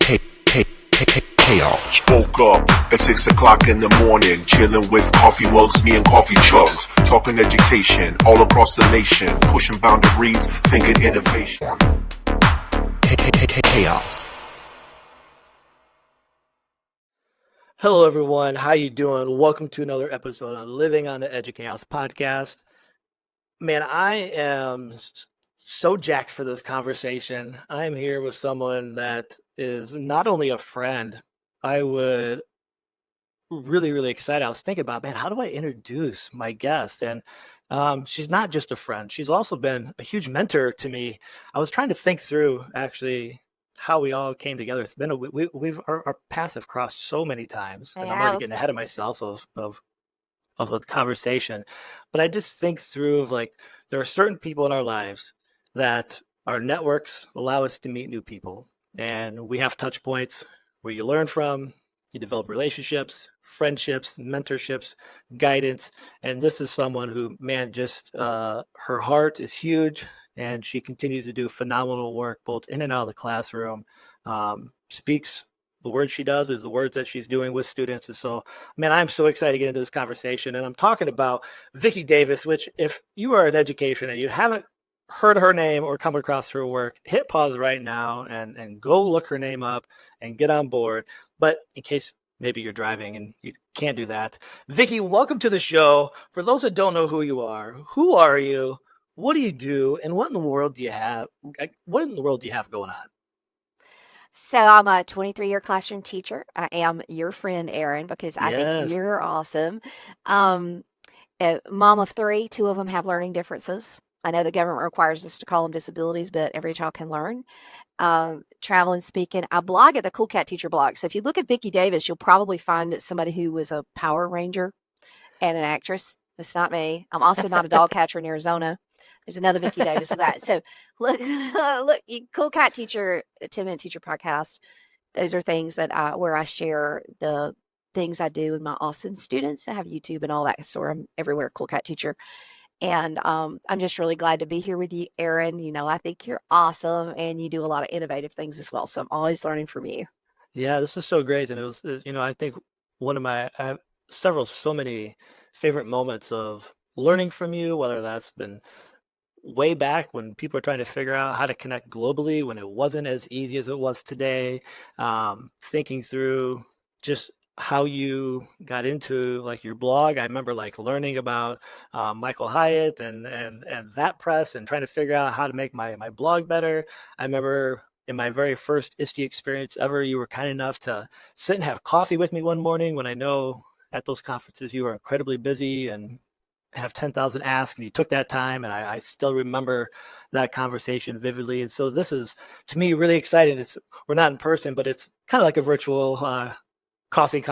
Chaos. Woke up at 6 o'clock in the morning, chilling with coffee mugs, me and coffee chugs, talking education all across the nation, pushing boundaries, thinking innovation. Chaos. Hello, everyone. How you doing? Welcome to another episode on Living on the Edge of Chaos podcast. Man, I am so jacked for this conversation. I'm here with someone that is not only a friend. I would really excited. I was thinking about, man, how do I introduce my guest? And she's not just a friend. She's also been a huge mentor to me. I was trying to think through actually how we all came together. It's been we've our paths have crossed so many times, and I'm already getting ahead of myself of a conversation. But I just think through of like there are certain people in our lives that our networks allow us to meet new people, and we have touch points where you learn from, you develop relationships, friendships, mentorships, guidance. And this is someone who, man, just her heart is huge, and she continues to do phenomenal work both in and out of the classroom. Speaks the words she does is the words that she's doing with students. And so, man, I'm so excited to get into this conversation. And I'm talking about Vicki Davis, which if you are in education and you haven't heard her name or come across her work, hit pause right now and go look her name up and get on board. But in case maybe you're driving and you can't do that, Vicki, welcome to the show. For those that don't know who are you? What do you do? And what in the world do you have? What in the world do you have going on? So I'm a 23-year classroom teacher. I am your friend, Erin, because I Yes. think you're awesome. Mom of three, two of them have learning differences. I know the government requires us to call them disabilities, but every child can learn. Travel and speaking. I blog at the Cool Cat Teacher blog. So if you look at Vicki Davis, you'll probably find somebody who was a Power Ranger and an actress. It's not me. I'm also not a dog catcher in Arizona. There's another Vicki Davis with that. So look, Cool Cat Teacher, 10-minute teacher podcast. Those are things that where I share the things I do with my awesome students. I have YouTube and all that. So I'm everywhere, Cool Cat Teacher. And I'm just really glad to be here with you, Erin. You know, I think you're awesome and you do a lot of innovative things as well. So I'm always learning from you. Yeah, this is so great. And it was, I think one of I have so many favorite moments of learning from you, whether that's been way back when people are trying to figure out how to connect globally when it wasn't as easy as it was today, thinking through just how you got into like your blog. I remember like learning about Michael Hyatt and that press and trying to figure out how to make my blog better. I remember in my very first ISTE experience ever, you were kind enough to sit and have coffee with me one morning when I know at those conferences you were incredibly busy and have 10,000 asks, and you took that time, and I still remember that conversation vividly. And so this is, to me, really exciting. We're not in person, but it's kind of like a virtual coffee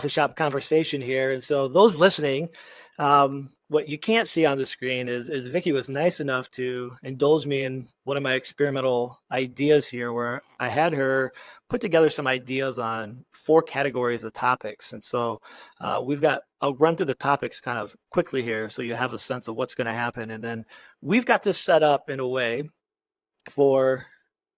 shop conversation here. And so those listening, what you can't see on the screen is Vicki was nice enough to indulge me in one of my experimental ideas here, where I had her put together some ideas on 4 categories of topics. And so I'll run through the topics kind of quickly here so you have a sense of what's going to happen. And then we've got this set up in a way for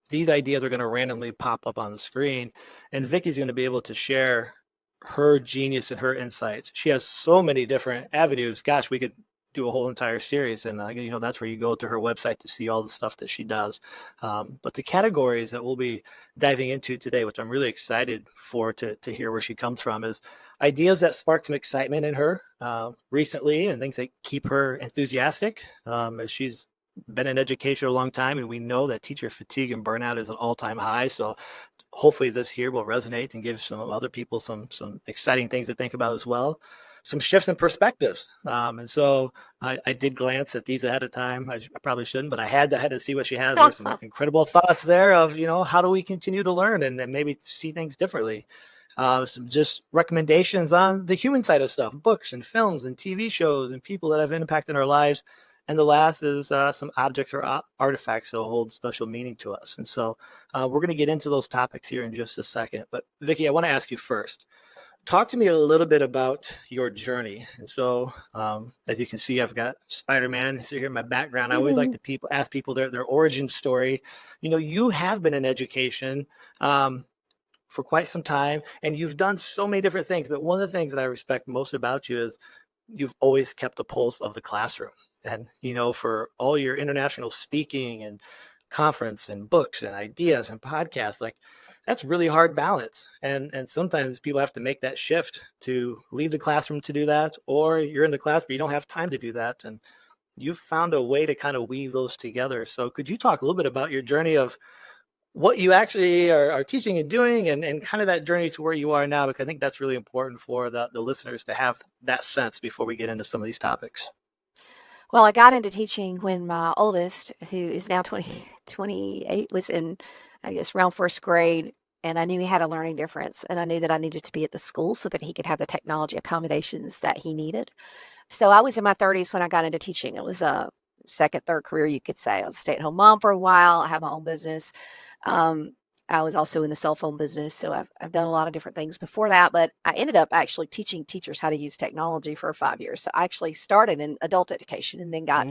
these ideas are going to randomly pop up on the screen, and Vicki's going to be able to share her genius and her insights. She has so many different avenues. Gosh, we could do a whole entire series, and that's where you go to her website to see all the stuff that she does. But the categories that we'll be diving into today, which I'm really excited for to hear where she comes from, is ideas that sparked some excitement in her recently, and things that keep her enthusiastic as she's been in education a long time, and we know that teacher fatigue and burnout is an all-time high. So hopefully this here will resonate and give some other people some exciting things to think about as well. Some shifts in perspectives. And so I did glance at these ahead of time. I probably shouldn't, but I had to see what she had. There's some incredible thoughts there of, how do we continue to learn and maybe see things differently. Some just recommendations on the human side of stuff, books and films and TV shows and people that have impacted our lives. And the last is some objects or artifacts that hold special meaning to us. And so we're going to get into those topics here in just a second. But Vicki, I want to ask you first. Talk to me a little bit about your journey. And so, as you can see, I've got Spider-Man here in my background. I always like to ask people their origin story. You have been in education. for quite some time, and you've done so many different things. But one of the things that I respect most about you is you've always kept the pulse of the classroom. And, for all your international speaking and conference and books and ideas and podcasts, like that's really hard balance. And sometimes people have to make that shift to leave the classroom to do that, or you're in the class, but you don't have time to do that. And you've found a way to kind of weave those together. So could you talk a little bit about your journey of what you actually are teaching and doing, and kind of that journey to where you are now? Because I think that's really important for the listeners to have that sense before we get into some of these topics. Well, I got into teaching when my oldest, who is now 28, was in, I guess, around first grade. And I knew he had a learning difference. And I knew that I needed to be at the school so that he could have the technology accommodations that he needed. So I was in my 30s when I got into teaching. It was a second, third career, you could say. I was a stay-at-home mom for a while. I had my own business. I was also in the cell phone business, so I've done a lot of different things before that, but I ended up actually teaching teachers how to use technology for 5 years. So I actually started in adult education and then got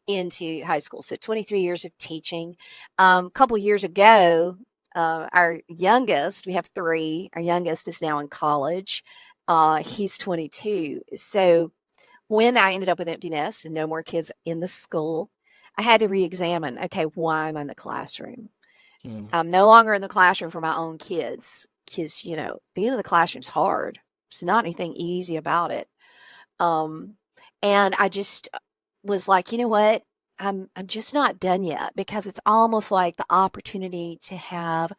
into high school. So 23 years of teaching. A couple of years ago, our youngest, we have 3, our youngest is now in college. He's 22. So when I ended up with empty nest and no more kids in the school, I had to re-examine, okay, why am I in the classroom? I'm no longer in the classroom for my own kids because, being in the classroom is hard. There's not anything easy about it. And I just was like, you know what? I'm just not done yet, because it's almost like the opportunity to have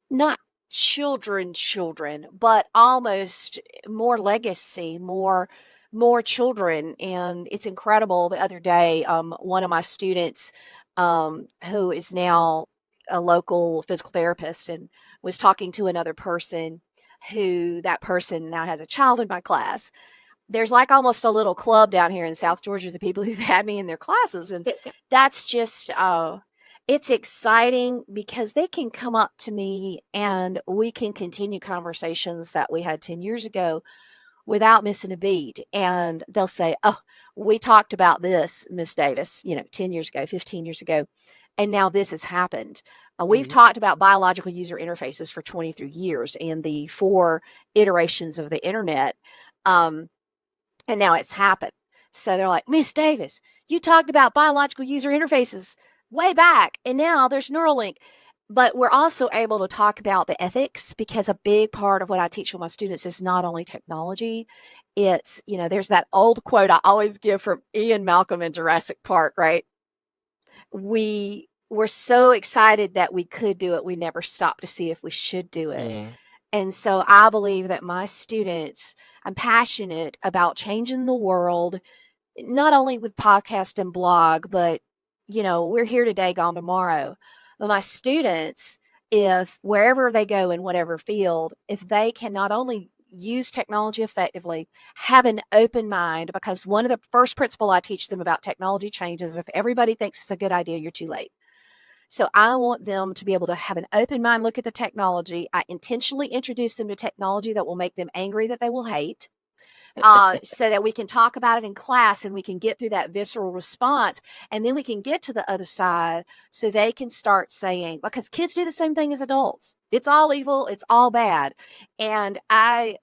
not children, but almost more legacy, more children. And it's incredible. The other day, one of my students, who is now a local physical therapist, and was talking to another person who, that person now has a child in my class. There's like almost a little club down here in South Georgia, the people who've had me in their classes. And that's just, it's exciting because they can come up to me and we can continue conversations that we had 10 years ago without missing a beat. And they'll say, oh, we talked about this, Miss Davis, 10 years ago, 15 years ago, and now this has happened. We've talked about biological user interfaces for 23 years and the 4 iterations of the internet. And now it's happened. So they're like, Miss Davis, you talked about biological user interfaces way back, and now there's Neuralink. But we're also able to talk about the ethics, because a big part of what I teach with my students is not only technology. It's, there's that old quote I always give from Ian Malcolm in Jurassic Park, right? We were so excited that we could do it, we never stopped to see if we should do it. And so I believe that my students, I'm passionate about changing the world, not only with podcast and blog, but, we're here today, gone tomorrow. But my students, if wherever they go in whatever field, if they can not only use technology effectively, have an open mind, because one of the first principle I teach them about technology changes, if everybody thinks it's a good idea, you're too late. So I want them to be able to have an open mind, look at the technology. I intentionally introduce them to technology that will make them angry, that they will hate, so that we can talk about it in class and we can get through that visceral response. And then we can get to the other side so they can start saying, because kids do the same thing as adults. It's all evil. It's all bad. And I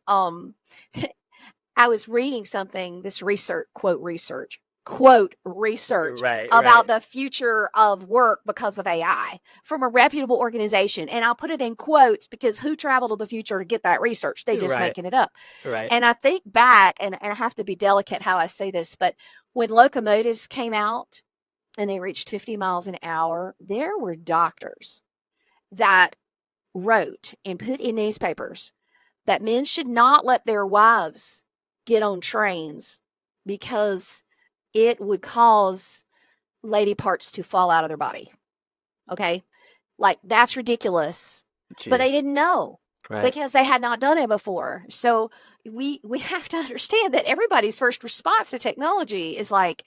was reading something, this research about the future of work because of AI from a reputable organization. And I'll put it in quotes because who traveled to the future to get that research? They just making it up. Right. And I think back, and I have to be delicate how I say this, but when locomotives came out and they reached 50 miles an hour, there were doctors that wrote and put in newspapers that men should not let their wives get on trains because it would cause lady parts to fall out of their body. Okay? Like, that's ridiculous. Jeez. But they didn't know because they had not done it before. So we have to understand that everybody's first response to technology is like,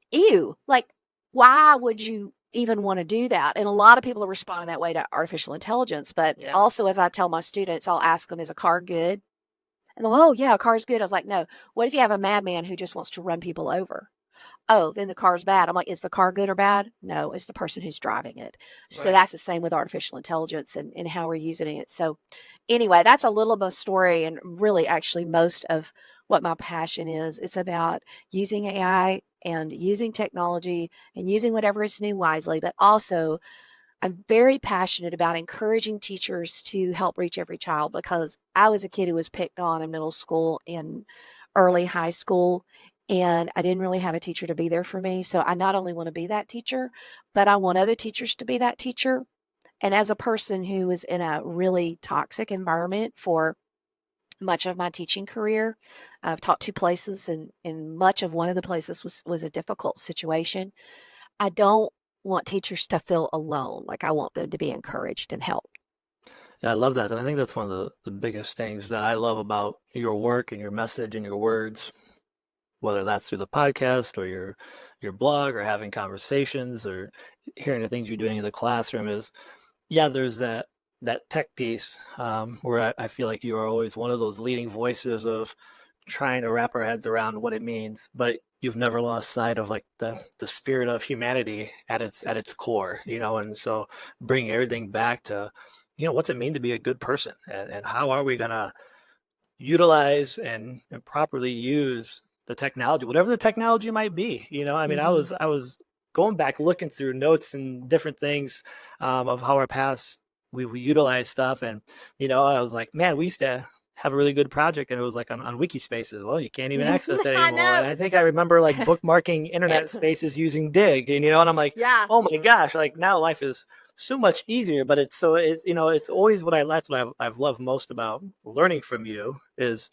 ew. Like, why would you even want to do that? And a lot of people are responding that way to artificial intelligence. But also, as I tell my students, I'll ask them, is a car good? And they'll, oh, yeah, a car's good. I was like, no. What if you have a madman who just wants to run people over? Oh, then the car's bad. I'm like, is the car good or bad? No, it's the person who's driving it. So Right. that's the same with artificial intelligence and how we're using it. So anyway, that's a little bit of story, and really actually most of what my passion is. It's about using AI and using technology and using whatever is new wisely, but also I'm very passionate about encouraging teachers to help reach every child, because I was a kid who was picked on in middle school and early high school, and I didn't really have a teacher to be there for me. So I not only want to be that teacher, but I want other teachers to be that teacher. And as a person who was in a really toxic environment for much of my teaching career, I've taught two places, and much of one of the places was a difficult situation. I don't want teachers to feel alone. Like, I want them to be encouraged and helped. Yeah, I love that. And I think that's one of the biggest things that I love about your work and your message and your words, whether that's through the podcast or your blog or having conversations or hearing the things you're doing in the classroom is, yeah, there's that tech piece where I feel like you are always one of those leading voices of trying to wrap our heads around what it means, but you've never lost sight of like the spirit of humanity at its core, and so bring everything back to, what's it mean to be a good person, and how are we gonna utilize and properly use the technology, whatever the technology might be. I mean, Mm-hmm. I was going back looking through notes and different things of how our past we utilize stuff, and I was like, man, we used to have a really good project, and it was like on wiki spaces. Well, you can't even access it I anymore. And know. I think I remember like bookmarking internet spaces using Dig, and I'm like, Yeah. oh my gosh, like now life is so much easier. But it's always that's what I've loved most about learning from you is,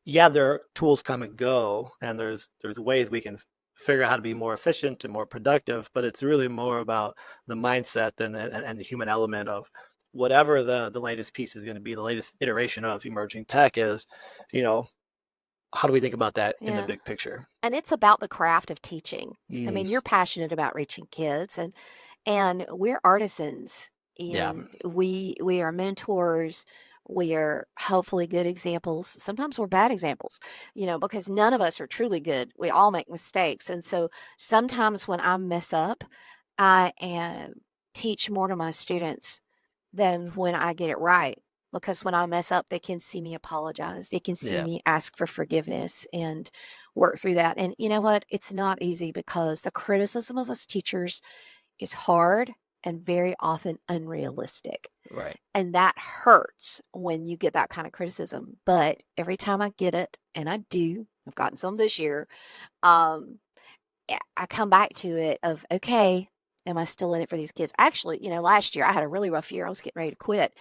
yeah, there are tools come and go, and there's ways we can figure out how to be more efficient and more productive, but it's really more about the mindset and the human element of whatever the latest piece is going to be, the latest iteration of emerging tech is, you know, how do we think about that in the Yeah. big picture? And it's about the craft of teaching. I mean, Mm, you're passionate about reaching kids, and we're artisans, yeah, and we are mentors. We are hopefully good examples. Sometimes we're bad examples, because none of us are truly good. We all make mistakes. And so sometimes when I mess up, I teach more to my students than when I get it right. Because when I mess up, they can see me apologize. They can see yeah, me ask for forgiveness and work through that. And you know what? It's not easy, because the criticism of us teachers is hard and very often unrealistic. right. And that hurts when you get that kind of criticism. But every time I get it, and I do, I've gotten some this year, um, I come back to it of, okay, am I still in it for these kids? Actually, last year I had a really rough year. I was getting ready to quit.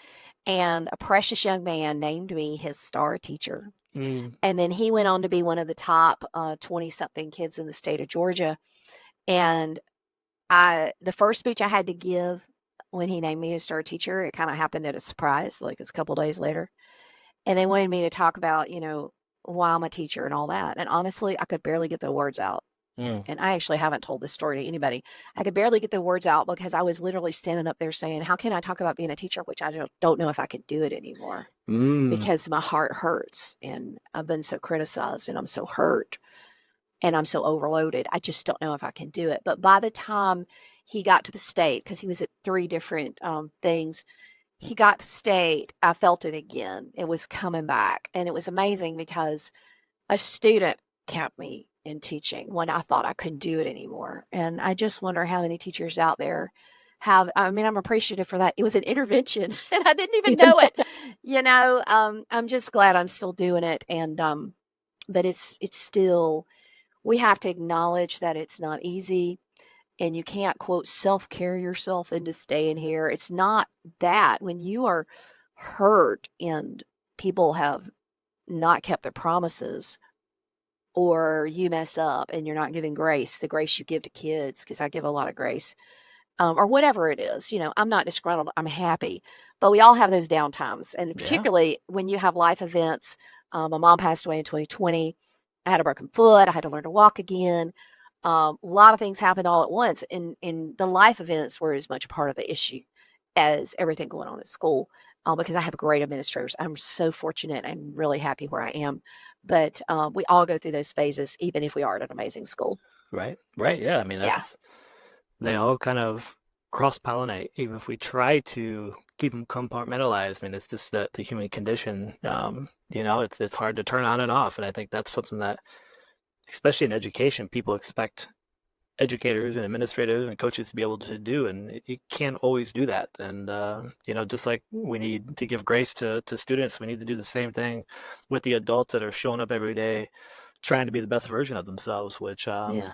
And a precious young man named me his star teacher. Mm, And then he went on to be one of the top 20 something kids in the state of Georgia. And the first speech I had to give when he named me his star teacher, it kind of happened at a surprise, like it's a couple days later. And they wanted me to talk about, why I'm a teacher and all that. And honestly, I could barely get the words out. mm, And I actually haven't told this story to anybody. I could barely get the words out, because I was literally standing up there saying, how can I talk about being a teacher, which I don't know if I could do it anymore, mm, because my heart hurts and I've been so criticized and I'm so hurt and I'm so overloaded. I just don't know if I can do it. But by the time he got to the state, because he was at three different things, he got to state, I felt it again. It was coming back. And it was amazing, because a student kept me in teaching when I thought I couldn't do it anymore. And I just wonder how many teachers out there have. I mean, I'm appreciative for that. It was an intervention and I didn't even know it. I'm just glad I'm still doing it. And but it's still, we have to acknowledge that it's not easy, and you can't, quote, self-care yourself into staying here. It's not that. When you are hurt and people have not kept their promises, or you mess up and you're not giving grace, the grace you give to kids, because I give a lot of grace, or whatever it is, I'm not disgruntled, I'm happy. But we all have those down times. And yeah, particularly when you have life events. My mom passed away in 2020. I had a broken foot. I had to learn to walk again. A lot of things happened all at once. And the life events were as much part of the issue as everything going on at school, because I have great administrators. I'm so fortunate and really happy where I am. But we all go through those phases, even if we are at an amazing school. Right. Right. Yeah. I mean, Yeah. they all kind of cross-pollinate, even if we try to keep them compartmentalized. I mean, it's just the human condition. It's hard to turn on and off. And I think that's something that, especially in education, people expect educators and administrators and coaches to be able to do, and you can't always do that. And just like we need to give grace to students, we need to do the same thing with the adults that are showing up every day trying to be the best version of themselves, which Yeah.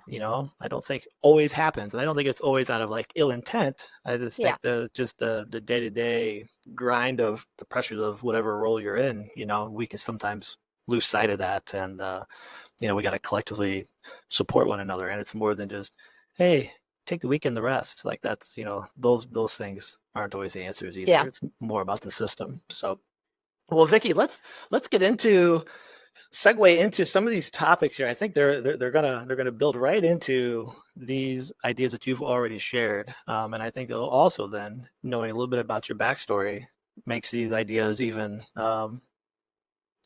I don't think always happens, and I don't think it's always out of like ill intent. I just Yeah. think the day-to-day grind of the pressures of whatever role you're in, we can sometimes lose sight of that. And we got to collectively support one another, and it's more than just, hey, take the weekend to rest. Like that's, those things aren't always the answers either. Yeah. It's more about the system. So, well, Vicki, let's get segue into some of these topics here. I think they're gonna build right into these ideas that you've already shared, and I think they'll also then, knowing a little bit about your backstory, makes these ideas even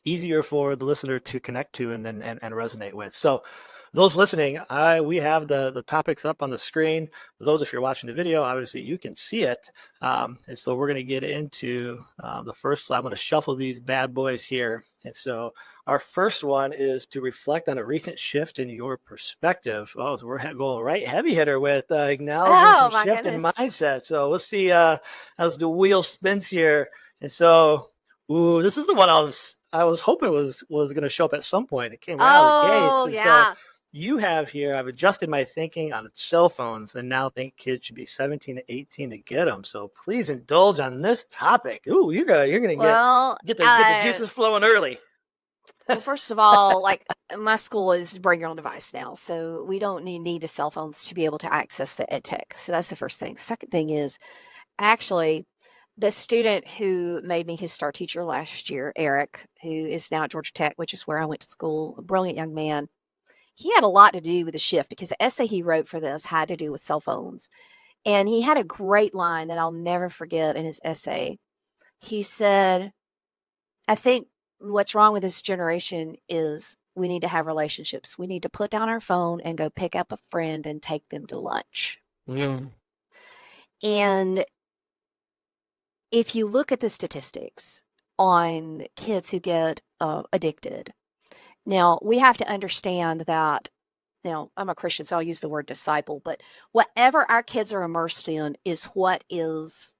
easier for the listener to connect to and resonate with. So those listening, we have the topics up on the screen. For those, if you're watching the video, obviously you can see it. And so we're going to get into the first slide. I'm going to shuffle these bad boys here. And so our first one is to reflect on a recent shift in your perspective. Oh, so we're going right heavy hitter with acknowledging some shift in mindset. So let's see as the wheel spins here. And so, this is the one I was hoping was going to show up at some point. It came right out of the gates. And yeah. so you have here, I've adjusted my thinking on cell phones and now think kids should be 17 to 18 to get them. So please indulge on this topic. Ooh, you're gonna get the juices flowing early. Well, first of all, like my school is bring your own device now, so we don't need the cell phones to be able to access the ed tech. So that's the first thing. Second thing is, actually, the student who made me his star teacher last year, Eric, who is now at Georgia Tech, which is where I went to school, a brilliant young man. He had a lot to do with the shift because the essay he wrote for this had to do with cell phones. And he had a great line that I'll never forget in his essay. He said, I think what's wrong with this generation is we need to have relationships. We need to put down our phone and go pick up a friend and take them to lunch. Mm. And if you look at the statistics on kids who get addicted, now we have to understand that, I'm a Christian, so I'll use the word disciple, but whatever our kids are immersed in is what is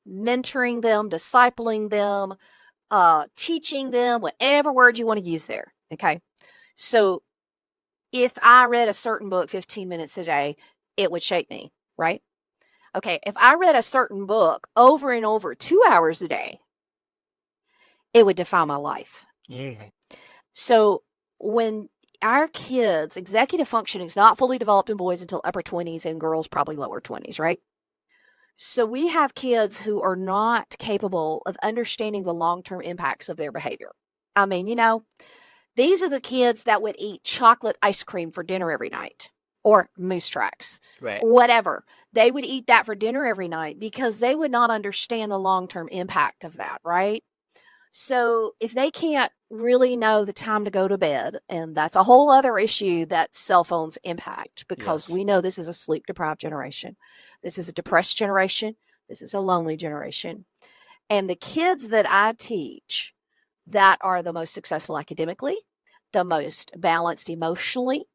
mentoring them, discipling them, teaching them, whatever word you want to use there. Okay. So if I read a certain book 15 minutes a day, it would shape me, right? Okay. If I read a certain book over and over 2 hours a day, it would define my life. Yeah. So when our kids, executive functioning is not fully developed in boys until upper 20s and girls probably lower 20s, right? So we have kids who are not capable of understanding the long-term impacts of their behavior. I mean, these are the kids that would eat chocolate ice cream for dinner every night or moose tracks, right? Whatever. They would eat that for dinner every night because they would not understand the long-term impact of that, right? So if they can't really know the time to go to bed, and that's a whole other issue that cell phones impact, because we know this is a sleep-deprived generation. This is a depressed generation. This is a lonely generation. And the kids that I teach that are the most successful academically, the most balanced emotionally,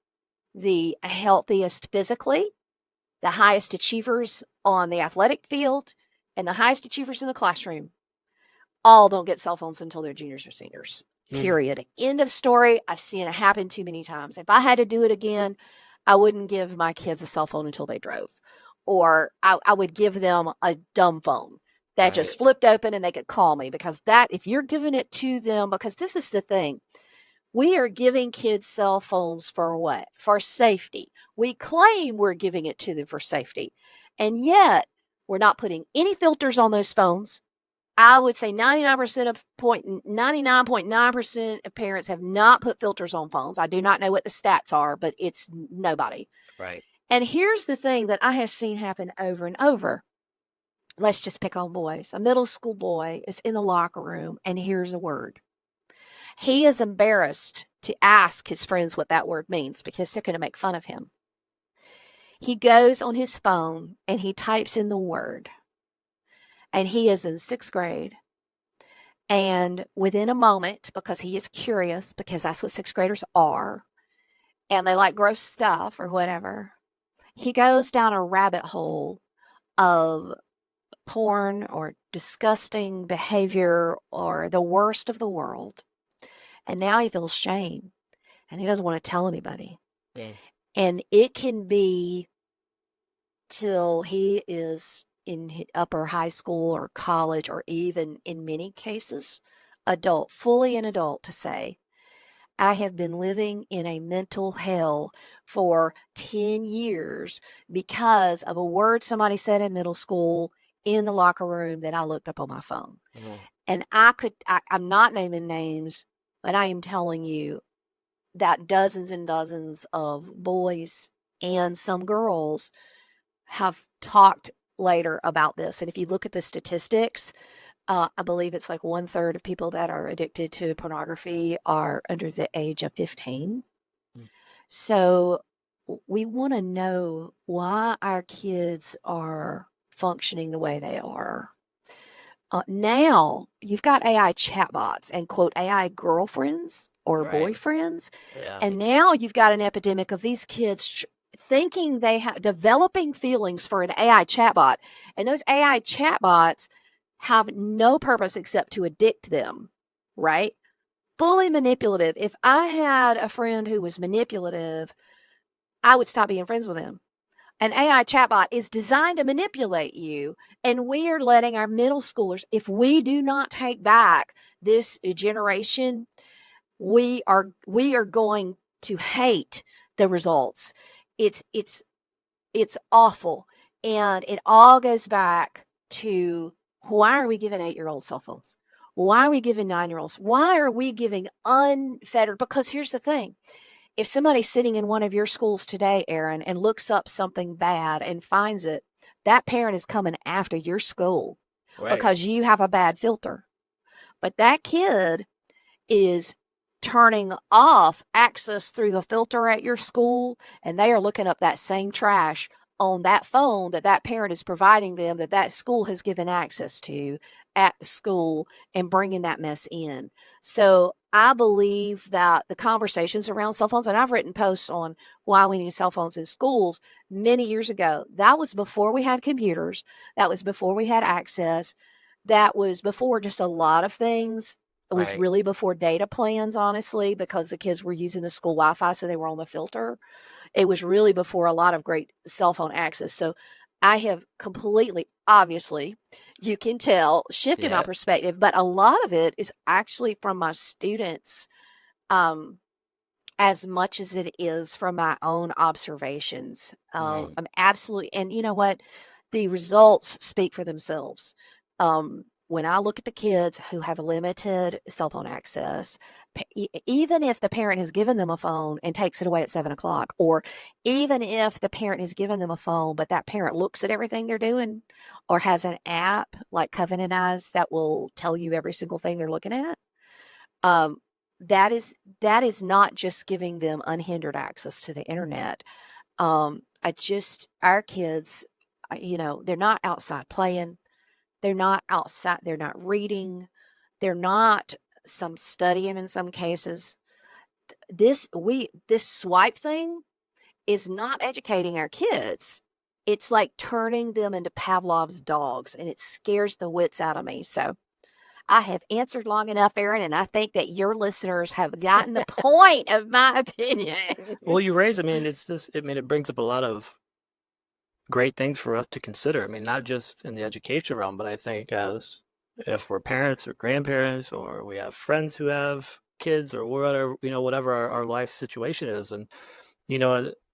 the healthiest physically, the highest achievers on the athletic field, and the highest achievers in the classroom, all don't get cell phones until they're juniors or seniors. Period. End of story. I've seen it happen too many times. If I had to do it again, I wouldn't give my kids a cell phone until they drove. Or I would give them a dumb phone that just flipped open and they could call me, because that, if you're giving it to them, because this is the thing, we are giving kids cell phones for what? For safety. We claim we're giving it to them for safety. And yet we're not putting any filters on those phones. I would say 99.9% of parents have not put filters on phones. I do not know what the stats are, but it's nobody. Right. And here's the thing that I have seen happen over and over. let's just pick on boys. A middle school boy is in the locker room and hears a word. He is embarrassed to ask his friends what that word means because they're going to make fun of him. He goes on his phone and he types in the word. And he is in 6th grade. And within a moment, because he is curious, because that's what 6th graders are, and they like gross stuff or whatever, he goes down a rabbit hole of porn or disgusting behavior or the worst of the world. And now he feels shame and he doesn't want to tell anybody. Mm. And it can be till he is in upper high school or college, or even in many cases, fully an adult, to say, I have been living in a mental hell for 10 years because of a word somebody said in middle school in the locker room that I looked up on my phone. Mhm. And I'm not naming names, but I am telling you that dozens and dozens of boys and some girls have talked later about this. And if you look at the statistics, I believe it's like 1/3 of people that are addicted to pornography are under the age of 15. Mm. So we want to know why our kids are functioning the way they are. Now you've got AI chatbots and quote AI girlfriends or Right. boyfriends. Yeah. And now you've got an epidemic of these kids thinking they have developing feelings for an AI chatbot. And those AI chatbots have no purpose except to addict them, right? Fully manipulative. If I had a friend who was manipulative, I would stop being friends with him. An AI chatbot is designed to manipulate you, and we are letting our middle schoolers, if we do not take back this generation, we are going to hate the results. It's awful, and it all goes back to, why are we giving 8-year-olds cell phones? Why are we giving 9-year-olds? Why are we giving unfettered? Because here's the thing. If somebody's sitting in one of your schools today, Aaron, and looks up something bad and finds it, that parent is coming after your school Right. because you have a bad filter. But that kid is turning off access through the filter at your school, and they are looking up that same trash on that phone that parent is providing them, that school has given access to at the school, and bringing that mess in. So I believe that the conversations around cell phones, and I've written posts on why we need cell phones in schools many years ago. That was before we had computers. That was before we had access. That was before just a lot of things. It was Right. really before data plans, honestly, because the kids were using the school Wi-Fi, so they were on the filter. It was really before a lot of great cell phone access. So I have completely, obviously, you can tell, shifted my Yeah. perspective, but a lot of it is actually from my students, as much as it is from my own observations. Right. I'm absolutely, and you know what? The results speak for themselves. When I look at the kids who have limited cell phone access, even if the parent has given them a phone and takes it away at 7 o'clock, or even if the parent has given them a phone, but that parent looks at everything they're doing, or has an app like Covenant Eyes that will tell you every single thing they're looking at, um, that is not just giving them unhindered access to the internet. Our kids, they're not outside playing. They're not outside. They're not reading. They're not some studying in some cases. This swipe thing is not educating our kids. It's like turning them into Pavlov's dogs, and it scares the wits out of me. So I have answered long enough, Aaron, and I think that your listeners have gotten the point of my opinion. Well, you raise, I mean, it brings up a lot of great things for us to consider. I mean, not just in the education realm, but I think as if we're parents or grandparents, or we have friends who have kids, or whatever, whatever our life situation is. And,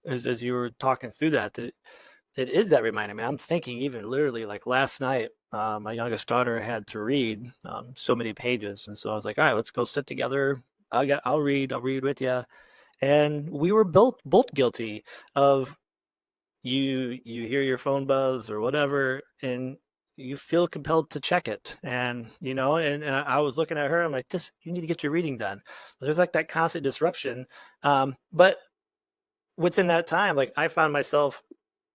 as you were talking through that it is that reminder. I mean, I'm thinking even literally like last night, my youngest daughter had to read so many pages. And so I was like, all right, let's go sit together. I'll read with you. And we were both guilty of, you hear your phone buzz or whatever, and you feel compelled to check it. And, and I was looking at her, I'm like, you need to get your reading done. There's like that constant disruption. But within that time, like I found myself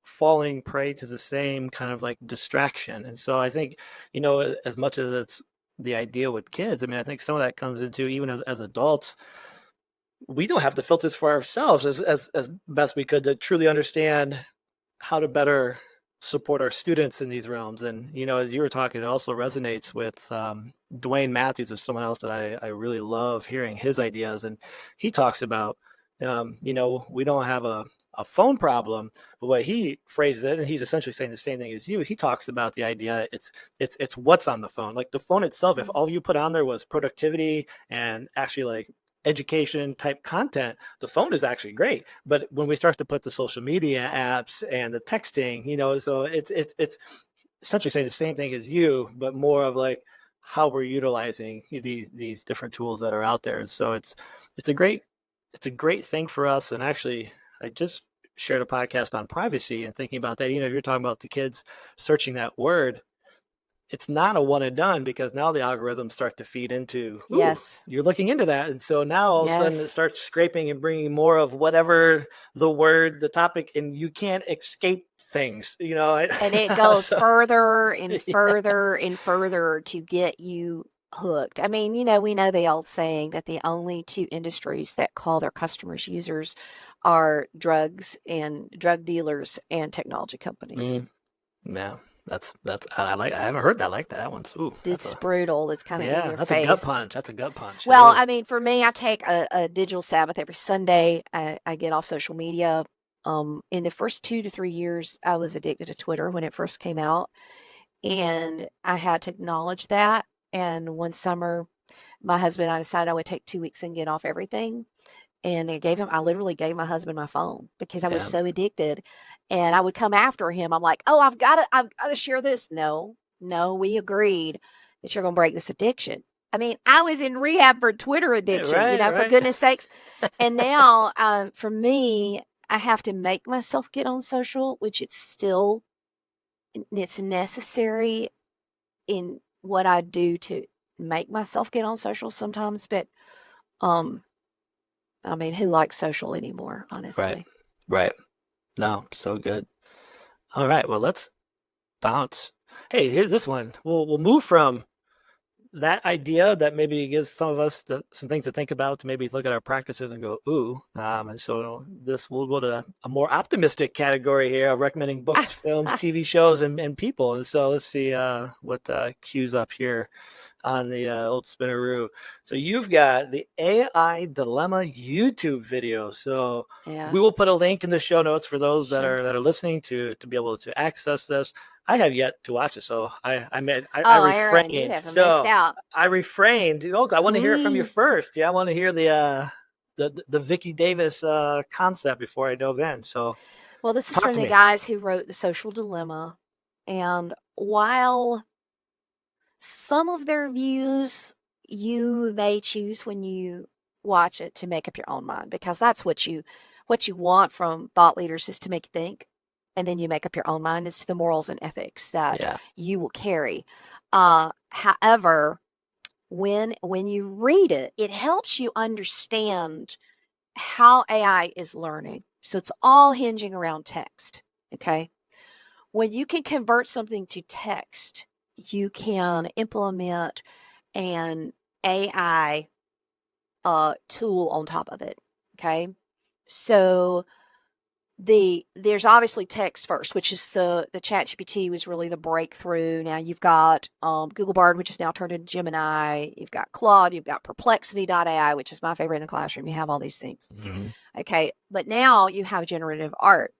falling prey to the same kind of like distraction. And so I think, as much as it's the idea with kids, I mean, I think some of that comes into even as adults, we don't have the filters for ourselves as best we could to truly understand how to better support our students in these realms. And, as you were talking, it also resonates with Dwayne Matthews, is someone else that I really love hearing his ideas. And he talks about, we don't have a phone problem, but what he phrases it, and he's essentially saying the same thing as you. He talks about the idea it's what's on the phone. Like the phone itself, if all you put on there was productivity and actually like education type content, the phone is actually great. But when we start to put the social media apps and the texting, so it's essentially saying the same thing as you, but more of like how we're utilizing these different tools that are out there. And so it's a great thing for us. And actually, I just shared a podcast on privacy and thinking about that. If you're talking about the kids searching that word, it's not a one and done, because now the algorithms start to feed into, Yes. you're looking into that. And so now all of a sudden it Yes. starts scraping and bringing more of whatever the word, the topic, and you can't escape things, And it goes So, further and yeah, further and further to get you hooked. I mean, we know the old saying that the only two industries that call their customers users are drugs and drug dealers and technology companies. yeah, that's I haven't heard that like that. That one's It's brutal. It's kind of in your that's a gut face. punch. That's a gut punch. It Well, is. I mean, for me, I take a digital Sabbath every Sunday. I get off social media. In the first 2 to 3 years, I was addicted to Twitter when it first came out, and I had to acknowledge that. And one summer, my husband and I decided I would take 2 weeks and get off everything. And I literally gave my husband my phone because I was Yeah. so addicted. And I would come after him. I'm like, oh, I've got to share this. No, we agreed that you're going to break this addiction. I mean, I was in rehab for Twitter addiction, for Right. goodness sakes. And now, for me, I have to make myself get on social, which it's necessary in what I do to make myself get on social sometimes. But, I mean, who likes social anymore, honestly? Right. No, so good. All right. Well, let's bounce. Hey, here's this one. We'll move from that idea that maybe gives some of us some things to think about, to maybe look at our practices and go, ooh. And so we'll go to a more optimistic category here of recommending books, films, TV shows, and people. And so let's see what cues up here on the old spinneroo. So you've got the AI Dilemma YouTube video. So Yeah. we will put a link in the show notes for those that Sure. are listening to be able to access this. I have yet to watch it, so I Oh, refrained. Aaron, you haven't missed So out. I refrained. I want to hear it from you first. Yeah, I want to hear the Vicki Davis concept before I dove in. So Well, this is talk from to the me. guys who wrote The Social Dilemma. And while some of their views you may choose when you watch it to make up your own mind, because that's what you want from thought leaders, is to make you think, and then you make up your own mind as to the morals and ethics that Yeah. you will carry. However, when you read it, it helps you understand how AI is learning. So it's all hinging around text. Okay. When you can convert something to text, you can implement an AI tool on top of it. Okay. So there's obviously text first, which is the ChatGPT was really the breakthrough. Now you've got Google Bard, which is now turned into Gemini. You've got Claude. You've got Perplexity.ai, which is my favorite in the classroom. You have all these things. Mm-hmm. Okay, but now you have generative art.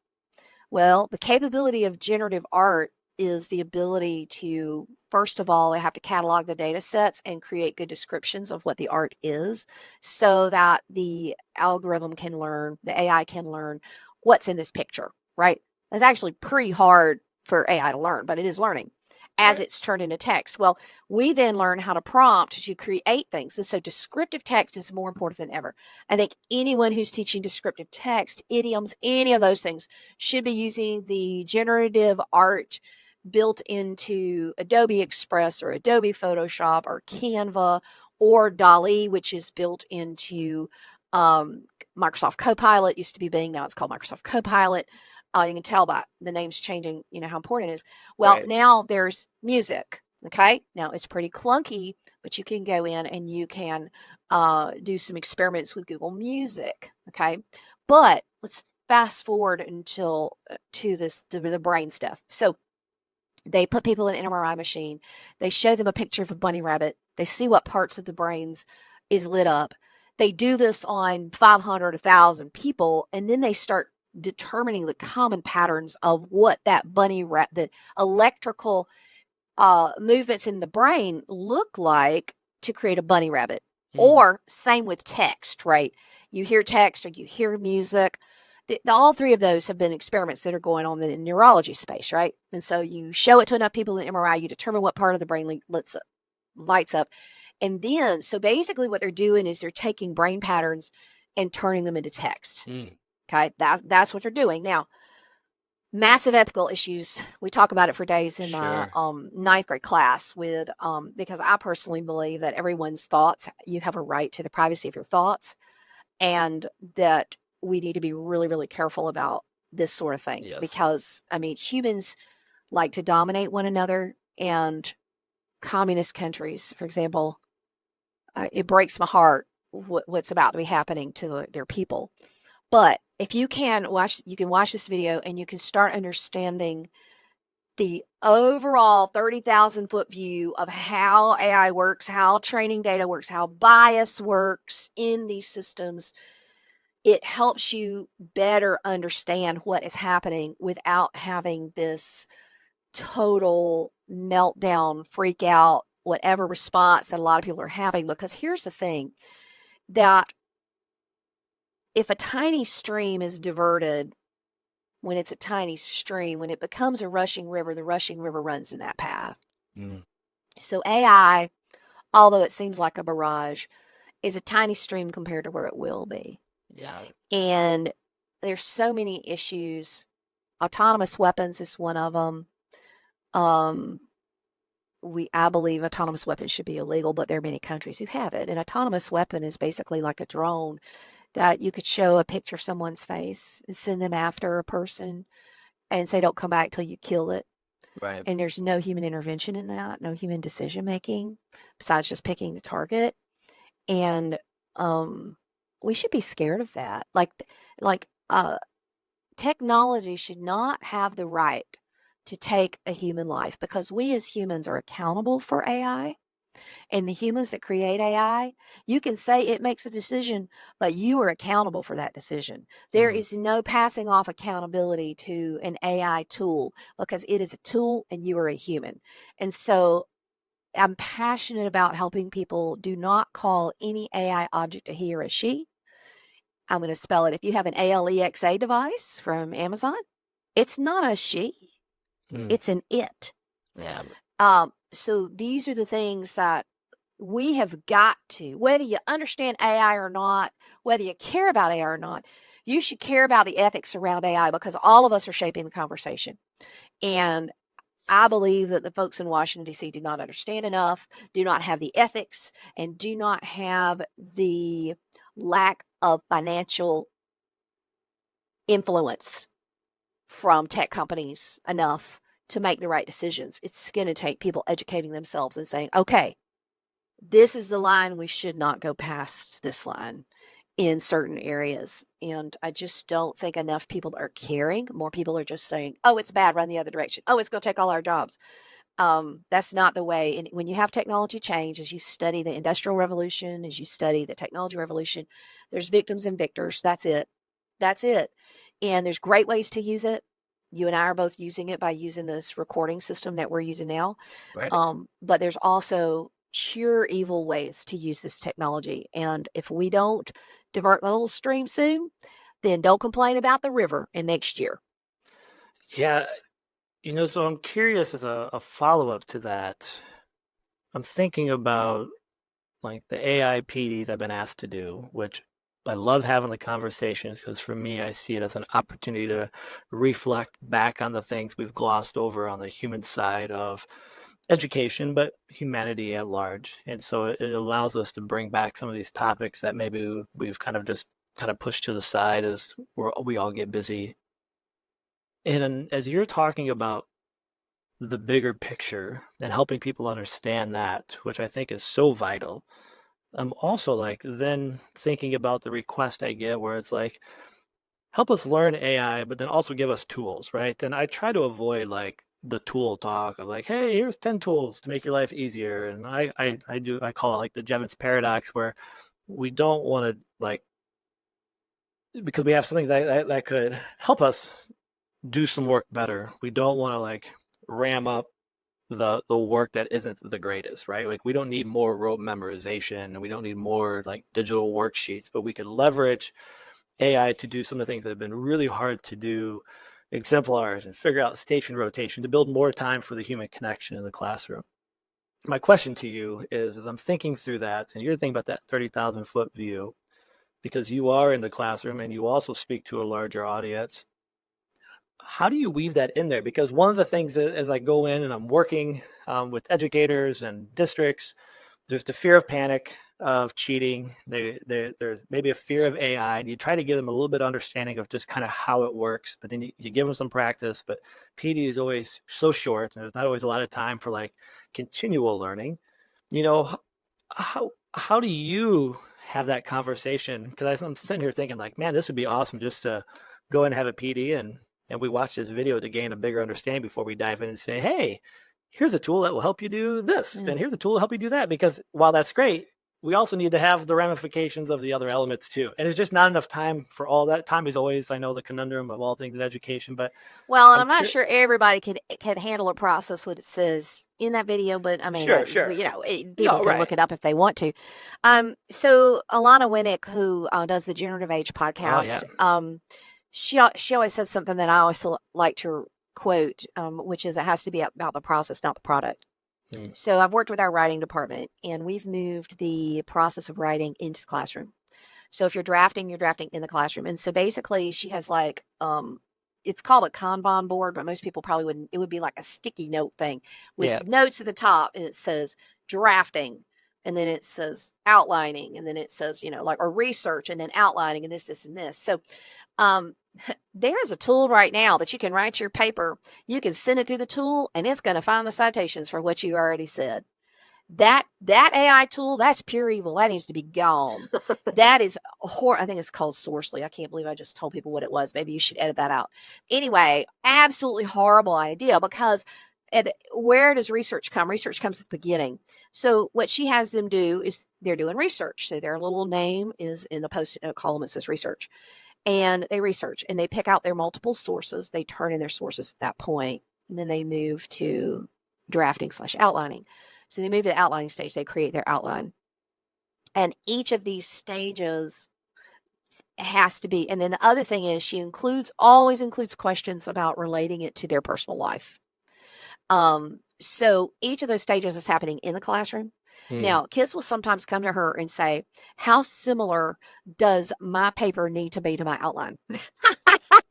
Well, the capability of generative art is the ability to, first of all, I have to catalog the data sets and create good descriptions of what the art is, so that the algorithm can learn, the AI can learn what's in this picture, right? It's actually pretty hard for AI to learn, but it is learning as it's turned into text. Well, we then learn how to prompt to create things. And so descriptive text is more important than ever. I think anyone who's teaching descriptive text, idioms, any of those things should be using the generative art built into Adobe Express or Adobe Photoshop or Canva or DALL-E, which is built into Microsoft Copilot. Used to be Bing, now it's called Microsoft Copilot. You can tell by the names changing, how important it is. Well, Right. now there's music. Okay, now it's pretty clunky, but you can go in and you can do some experiments with Google Music. Okay, but let's fast forward until to the brain stuff. So they put people in an MRI machine. They show them a picture of a bunny rabbit. They see what parts of the brains is lit up. They do this on 500, 1,000 people, and then they start determining the common patterns of what that the electrical movements in the brain look like to create a bunny rabbit. Or same with text, right? You hear text or you hear music. All three of those have been experiments that are going on in the neurology space, right? And so you show it to enough people in MRI, you determine what part of the brain lights up. And then, so basically what they're doing is they're taking brain patterns and turning them into text. Okay, that's what they're doing. Now, massive ethical issues. We talk about it for days in my ninth grade class with because I personally believe that everyone's thoughts, you have a right to the privacy of your thoughts, and that we need to be really, really careful about this sort of thing. Yes. Because humans like to dominate one another, and communist countries, for example, it breaks my heart what's about to be happening to their people. But if you can watch this video and you can start understanding the overall 30,000 foot view of how AI works, how training data works, how bias works in these systems, it helps you better understand what is happening without having this total meltdown, freak out, whatever response that a lot of people are having. Because here's the thing, that if a tiny stream is diverted, when it's a tiny stream, when it becomes a rushing river, the rushing river runs in that path. So AI, although it seems like a barrage, is a tiny stream compared to where it will be. Yeah. And there's so many issues. Autonomous weapons is one of them. I believe autonomous weapons should be illegal, but there are many countries who have it. An autonomous weapon is basically like a drone that you could show a picture of someone's face and send them after a person and say, don't come back till you kill it. Right. And there's no human intervention in that, no human decision making besides just picking the target. And we should be scared of that. Technology should not have the right to take a human life, because we as humans are accountable for AI. And the humans that create AI, you can say it makes a decision, but you are accountable for that decision. There is no passing off accountability to an AI tool, because it is a tool and you are a human. And so I'm passionate about helping people. Do not call any AI object a he or a she. I'm going to spell it. If you have an Alexa device from Amazon, it's not a she. It's an it. Yeah. So these are the things that we have got to, whether you understand AI or not, whether you care about AI or not, you should care about the ethics around AI, because all of us are shaping the conversation. And I believe that the folks in Washington, D.C. do not understand enough, do not have the ethics, and do not have the lack of financial influence from tech companies enough to make the right decisions. It's going to take people educating themselves and saying, okay, this is the line, we should not go past this line in certain areas. And I just don't think enough people are caring. More people are just saying, oh, it's bad, run the other direction. Oh, it's going to take all our jobs. That's not the way. And when you have technology change, as you study the Industrial Revolution, as you study the technology revolution, there's victims and victors. That's it. That's it. And there's great ways to use it. You and I are both using it by using this recording system that we're using now. Right. But there's also pure evil ways to use this technology. And if we don't divert the little stream soon, then don't complain about the river in next year. Yeah. So I'm curious, as a follow-up to that, I'm thinking about like the AI PDs I've been asked to do, which I love having the conversations because for me, I see it as an opportunity to reflect back on the things we've glossed over on the human side of education, but humanity at large. And so it allows us to bring back some of these topics that maybe we've kind of just kind of pushed to the side as we all get busy. And as you're talking about the bigger picture and helping people understand that, which I think is so vital, I'm also like then thinking about the request I get where it's like, help us learn AI, but then also give us tools, right? And I try to avoid like the tool talk of like, hey, here's 10 tools to make your life easier. And I call it like the Jevons paradox where we don't want to like, because we have something that could help us do some work better. We don't want to like ram up the work that isn't the greatest, right? Like we don't need more rote memorization and we don't need more like digital worksheets, but we could leverage AI to do some of the things that have been really hard to do, exemplars and figure out station rotation to build more time for the human connection in the classroom. My question to you is, as I'm thinking through that, and you're thinking about that 30,000 foot view, because you are in the classroom and you also speak to a larger audience, how do you weave that in there? Because one of the things that, as I go in and I'm working with educators and districts, there's the fear of panic of cheating. There's maybe a fear of AI. And you try to give them a little bit of understanding of just kind of how it works, but then you give them some practice. But PD is always so short, and there's not always a lot of time for like continual learning. You know, how do you have that conversation? Because I'm sitting here thinking like, man, this would be awesome just to go and have a PD and we watch this video to gain a bigger understanding before we dive in and say, hey, here's a tool that will help you do this, and here's a tool to help you do that. Because while that's great, we also need to have the ramifications of the other elements too. And it's just not enough time for all that. Time is always, I know, the conundrum of all things in education. But well, and I'm not sure everybody can handle or process what it says in that video, but I mean, sure. People can look it up if they want to. So Alana Winnick, who does the Generative Age podcast, she always says something that I always like to quote, which is, it has to be about the process, not the product. So I've worked with our writing department, and we've moved the process of writing into the classroom. So if you're drafting in the classroom. And so basically she has like, it's called a Kanban board, but most people probably wouldn't. It would be like a sticky note thing with notes at the top, and it says drafting, and then it says outlining, and then it says, like, or research, and then outlining, and this, and this. So there's a tool right now that you can write your paper. You can send it through the tool, and it's going to find the citations for what you already said. That AI tool, that's pure evil. That needs to be gone. That is I think it's called Sourcely. I can't believe I just told people what it was. Maybe you should edit that out. Anyway, absolutely horrible idea, because where does research come? Research comes at the beginning. So what she has them do is they're doing research. So their little name is in the post-it note column. It says research. And they research and they pick out their multiple sources. They turn in their sources at that point, and then they move to drafting/outlining. So they move to the outlining stage. They create their outline. And each of these stages has to be. And then the other thing is she always includes questions about relating it to their personal life. So each of those stages is happening in the classroom. Now, kids will sometimes come to her and say, how similar does my paper need to be to my outline?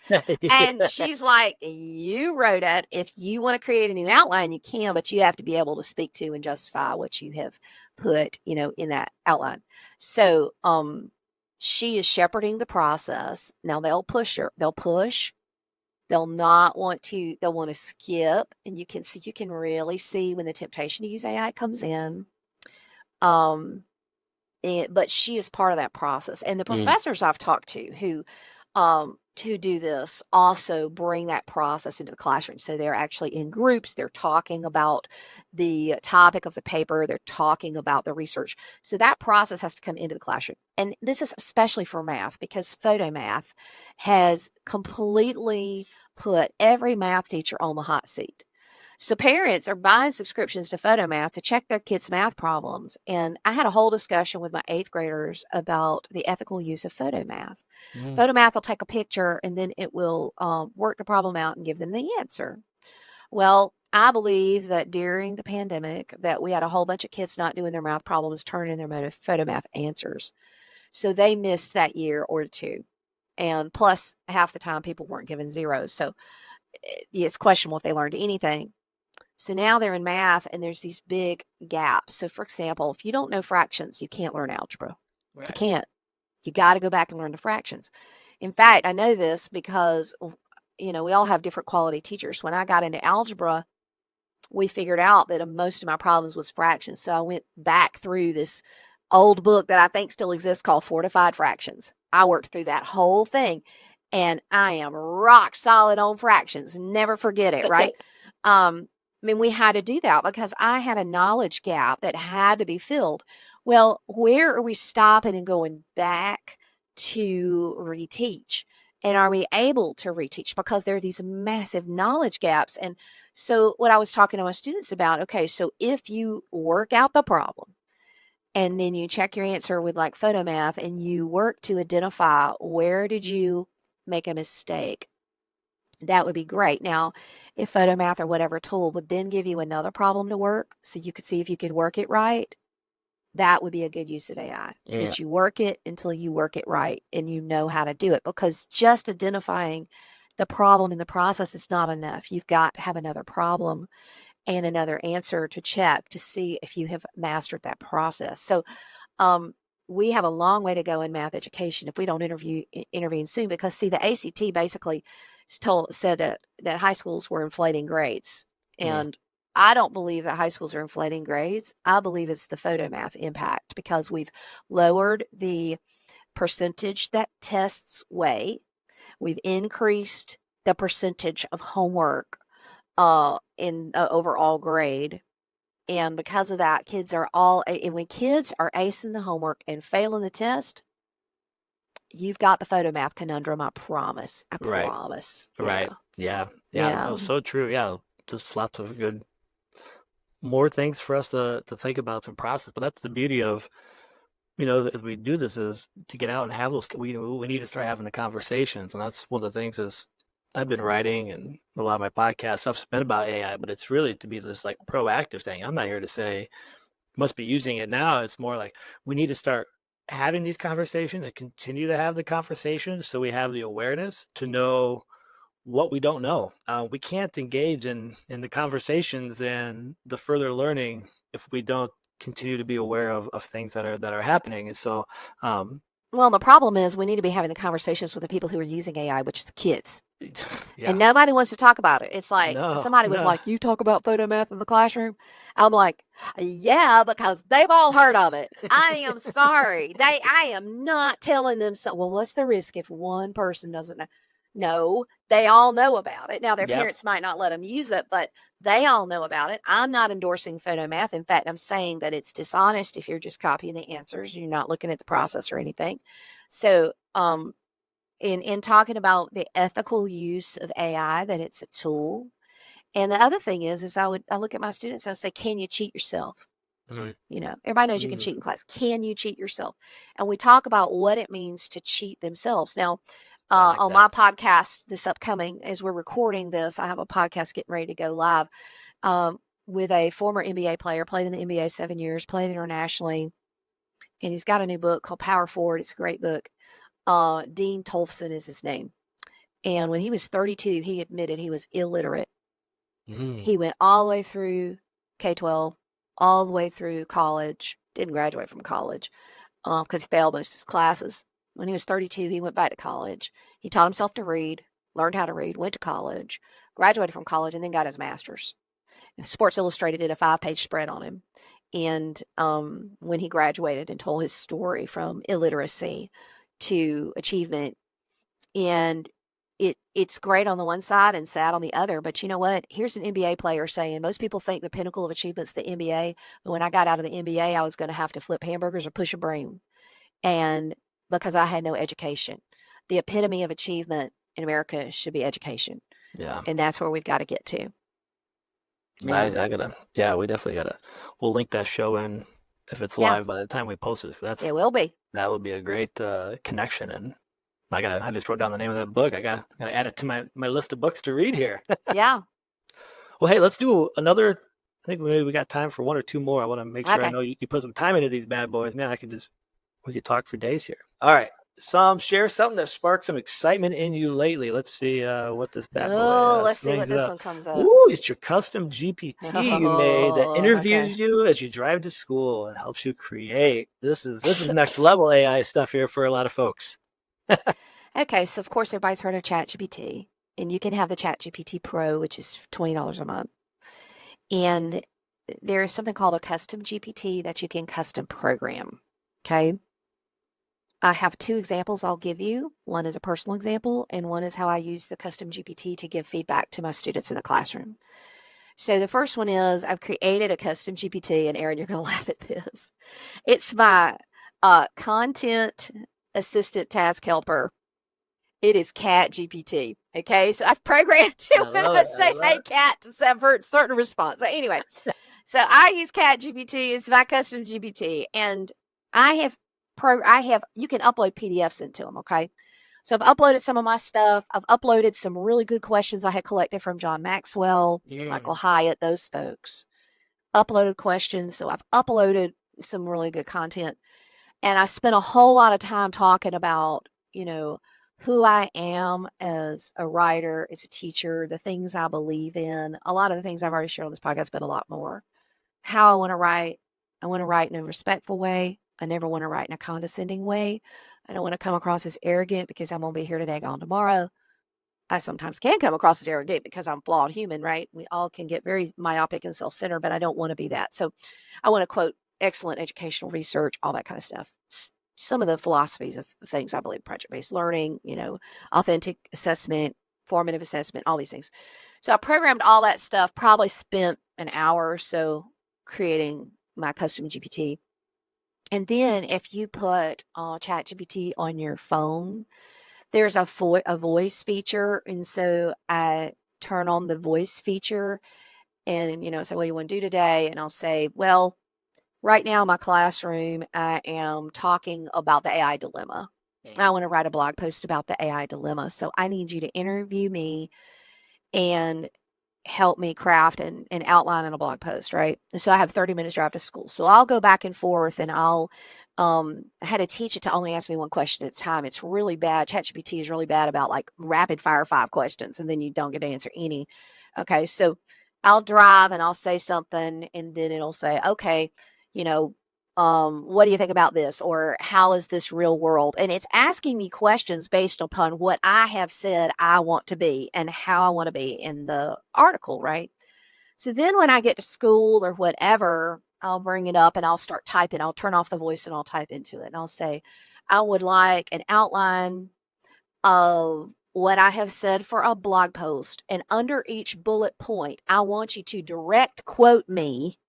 And she's like, you wrote it. If you want to create a new outline, you can, but you have to be able to speak to and justify what you have put, in that outline. So she is shepherding the process. Now they'll push her. They'll push. They'll not want to. They'll want to skip, and you can really see when the temptation to use AI comes in. But she is part of that process, and the professors I've talked to who to do this also bring that process into the classroom. So they're actually in groups. They're talking about the topic of the paper. They're talking about the research. So that process has to come into the classroom. And this is especially for math, because photo math has completely put every math teacher on the hot seat. So parents are buying subscriptions to PhotoMath to check their kids' math problems. And I had a whole discussion with my 8th graders about the ethical use of PhotoMath. PhotoMath will take a picture and then it will work the problem out and give them the answer. Well, I believe that during the pandemic that we had a whole bunch of kids not doing their math problems, turning in their PhotoMath answers. So they missed that year or two. And plus, half the time people weren't given zeros. So it's questionable if they learned anything. So now they're in math and there's these big gaps. So, for example, if you don't know fractions, you can't learn algebra. Right. You can't. You got to go back and learn the fractions. In fact, I know this because, we all have different quality teachers. When I got into algebra, we figured out that most of my problems was fractions. So I went back through this old book that I think still exists called Fortified Fractions. I worked through that whole thing and I am rock solid on fractions. Never forget it, right? We had to do that because I had a knowledge gap that had to be filled. Well, where are we stopping and going back to reteach? And are we able to reteach? Because there are these massive knowledge gaps. And so what I was talking to my students about, okay, so if you work out the problem and then you check your answer with like photomath and you work to identify where did you make a mistake, that would be great. Now, if photomath or whatever tool would then give you another problem to work so you could see if you could work it right, that would be a good use of AI. Yeah. That you work it until you work it right and you know how to do it. Because just identifying the problem in the process is not enough. You've got to have another problem and another answer to check to see if you have mastered that process. So we have a long way to go in math education if we don't intervene soon. Because see, the ACT basically said that high schools were inflating grades, and I don't believe that high schools are inflating grades. I believe it's the photomath impact because we've lowered the percentage that tests weigh. We've increased the percentage of homework in overall grade. And because of that, and when kids are acing the homework and failing the test, you've got the photomath conundrum. I promise. I Right. promise. Right. Yeah. Yeah. That was so true. Yeah. Just lots of good, more things for us to think about and process. But that's the beauty of, as we do this is to get out and have those, we need to start having the conversations. And that's one of the things is I've been writing and a lot of my podcast stuff's been about AI, but it's really to be this like proactive thing. I'm not here to say must be using it now. It's more like we need to start having these conversations and continue to have the conversations so we have the awareness to know what we don't know. We can't engage in the conversations and the further learning if we don't continue to be aware of things that are happening. And so, well, the problem is we need to be having the conversations with the people who are using AI, which is the kids. yeah. And nobody wants to talk about it. It's like No, somebody was no. like, you talk about photomath in the classroom? I'm like, yeah, because they've all heard of it. I am sorry. I am not telling them so. Well, what's the risk if one person doesn't know? No, they all know about it. Now, their Yep. parents might not let them use it, but they all know about it. I'm not endorsing photomath. In fact, I'm saying that it's dishonest if you're just copying the answers. You're not looking at the process or anything. So, in talking about the ethical use of AI, that it's a tool. And the other thing is I look at my students and I say, can you cheat yourself? Everybody knows you can cheat in class. Can you cheat yourself? And we talk about what it means to cheat themselves. Now, on my podcast, this upcoming, as we're recording this, I have a podcast getting ready to go live with a former NBA player, played in the NBA 7 years, played internationally. And he's got a new book called Power Forward. It's a great book. Dean Tolfson is his name. And when he was 32, he admitted he was illiterate. He went all the way through K-12, all the way through college, didn't graduate from college because he failed most of his classes. When he was 32, he went back to college. He taught himself to read, learned how to read, went to college, graduated from college, and then got his master's. Sports Illustrated did a 5-page spread on him. And when he graduated and told his story from illiteracy to achievement, and it's great on the one side and sad on the other. But you know what? Here's an NBA player saying, most people think the pinnacle of achievement's the NBA. But when I got out of the NBA, I was going to have to flip hamburgers or push a broom. And because I had no education, the epitome of achievement in America should be education. Yeah. And that's where we've got to get to. Yeah. We definitely we'll link that show in if it's live by the time we post it. It will be. That would be a great connection. And I just wrote down the name of that book. I gotta add it to my list of books to read here. Yeah. Well, hey, let's do another. I think maybe we got time for one or two more. I want to make sure I know you put some time into these bad boys. Man, We could talk for days here. All right. Share something that sparked some excitement in you lately. Let's see what this bad boy Let's see what swings this up. one comes up. Ooh, it's your custom GPT you made that Okay. interviews you as you drive to school and helps you create. This is next level AI stuff here for a lot of folks. Okay, so of course everybody's heard of ChatGPT, and you can have the ChatGPT Pro, which is $20 a month. And there is something called a custom GPT that you can custom program. Okay. I have two examples I'll give you. One is a personal example, and one is how I use the custom GPT to give feedback to my students in the classroom. So the first one is I've created a custom GPT, and Erin, you're going to laugh at this. It's my content assistant task helper. It is Cat GPT. Okay, so I've programmed it when I say, "Hey, Cat," to have a certain response. But anyway, so I use Cat GPT as my custom GPT, and I have you can upload PDFs into them. Okay, so I've uploaded some of my stuff. I've uploaded some really good questions I had collected from John Maxwell, Michael Hyatt, those folks. Uploaded questions, so I've uploaded some really good content, and I spent a whole lot of time talking about, who I am as a writer, as a teacher, the things I believe in. A lot of the things I've already shared on this podcast, but a lot more. How I want to write. I want to write in a respectful way. I never want to write in a condescending way. I don't want to come across as arrogant because I'm going to be here today, gone tomorrow. I sometimes can come across as arrogant because I'm a flawed human, right? We all can get very myopic and self-centered, but I don't want to be that. So I want to quote excellent educational research, all that kind of stuff. Some of the philosophies of things I believe, project-based learning, authentic assessment, formative assessment, all these things. So I programmed all that stuff, probably spent an hour or so creating my custom GPT. And then if you put ChatGPT on your phone, there's a voice feature. And so I turn on the voice feature and, say, what do you want to do today? And I'll say, well, right now in my classroom, I am talking about the AI dilemma. I want to write a blog post about the AI dilemma. So I need you to interview me and help me craft and outline in a blog post, right? And so I have 30 minutes drive to school. So I'll go back and forth and I had to teach it to only ask me one question at a time. It's really bad. ChatGPT is really bad about like rapid fire 5 questions and then you don't get to answer any. Okay, so I'll drive and I'll say something and then it'll say, okay, what do you think about this? Or how is this real world? And it's asking me questions based upon what I have said I want to be and how I want to be in the article, right? So then when I get to school or whatever, I'll bring it up and I'll start typing. I'll turn off the voice and I'll type into it. And I'll say, I would like an outline of what I have said for a blog post. And under each bullet point, I want you to direct quote me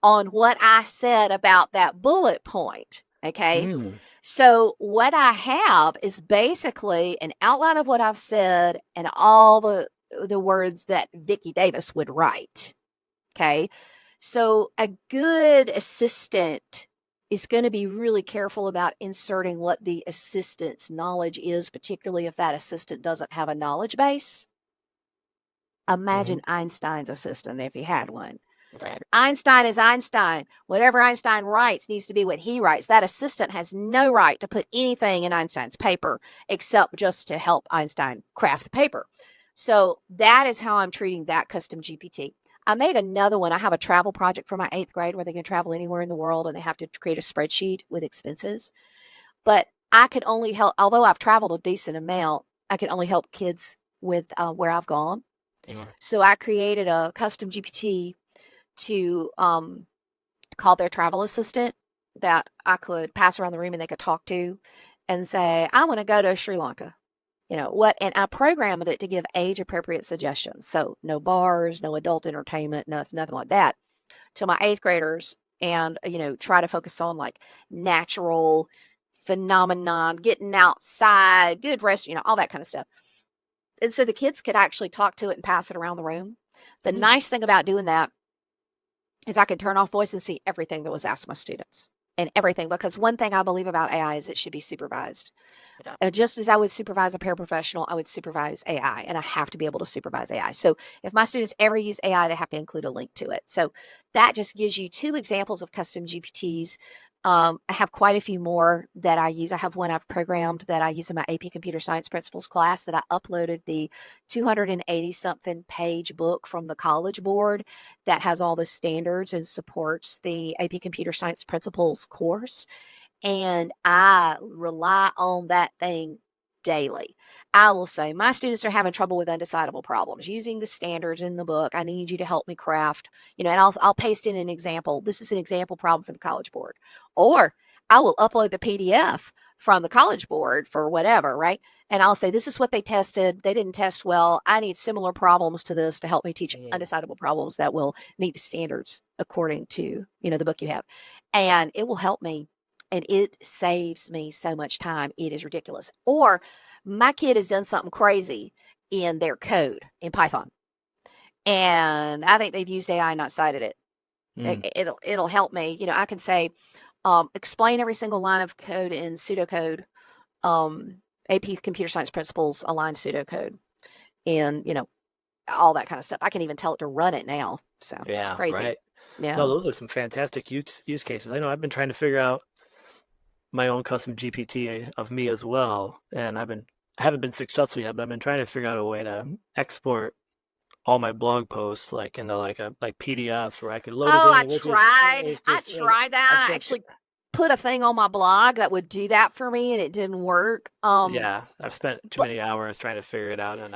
on what I said about that bullet point. Okay. So what I have is basically an outline of what I've said and all the words that Vicki Davis would write. Okay. So a good assistant is going to be really careful about inserting what the assistant's knowledge is, particularly if that assistant doesn't have a knowledge base. Imagine Einstein's assistant if he had one. Einstein is Einstein. Whatever Einstein writes needs to be what he writes. That assistant has no right to put anything in Einstein's paper except just to help Einstein craft the paper. So that is how I'm treating that custom GPT. I made another one. I have a travel project for my 8th grade where they can travel anywhere in the world and they have to create a spreadsheet with expenses. But I could only help, although I've traveled a decent amount, I can only help kids with where I've gone. So I created a custom GPT to call their travel assistant that I could pass around the room and they could talk to and say, I want to go to Sri Lanka. And I programmed it to give age appropriate suggestions. So no bars, no adult entertainment, nothing like that to my 8th graders and, try to focus on like natural phenomenon, getting outside, good rest, all that kind of stuff. And so the kids could actually talk to it and pass it around the room. The nice thing about doing that is I could turn off voice and see everything that was asked my students and everything. Because one thing I believe about AI is it should be supervised. Just as I would supervise a paraprofessional, I would supervise AI, and I have to be able to supervise AI. So if my students ever use AI, they have to include a link to it. So that just gives you 2 examples of custom GPTs. I have quite a few more that I use. I have one I've programmed that I use in my AP Computer Science Principles class that I uploaded the 280 something page book from the College Board that has all the standards and supports the AP Computer Science Principles course. And I rely on that thing daily. I will say, my students are having trouble with undecidable problems using the standards in the book. I need you to help me craft, and I'll paste in an example. This is an example problem for the College Board. Or I will upload the PDF from the College Board for whatever, right? And I'll say, this is what they tested. They didn't test well. I need similar problems to this to help me teach undecidable problems that will meet the standards according to, the book you have. And it will help me. And it saves me so much time. It is ridiculous. Or my kid has done something crazy in their code in Python. And I think they've used AI and not cited it. It'll help me. I can say, explain every single line of code in pseudocode, AP Computer Science Principles, aligned pseudocode, and, all that kind of stuff. I can even tell it to run it now. So it's crazy. Right. Yeah. No, those are some fantastic use cases. I know I've been trying to figure out my own custom GPT of me as well, and I haven't been successful yet, but I've been trying to figure out a way to export all my blog posts like into like PDFs where I could load it in. I tried that. I actually put a thing on my blog that would do that for me, and it didn't work. Yeah, I've spent too many hours trying to figure it out, and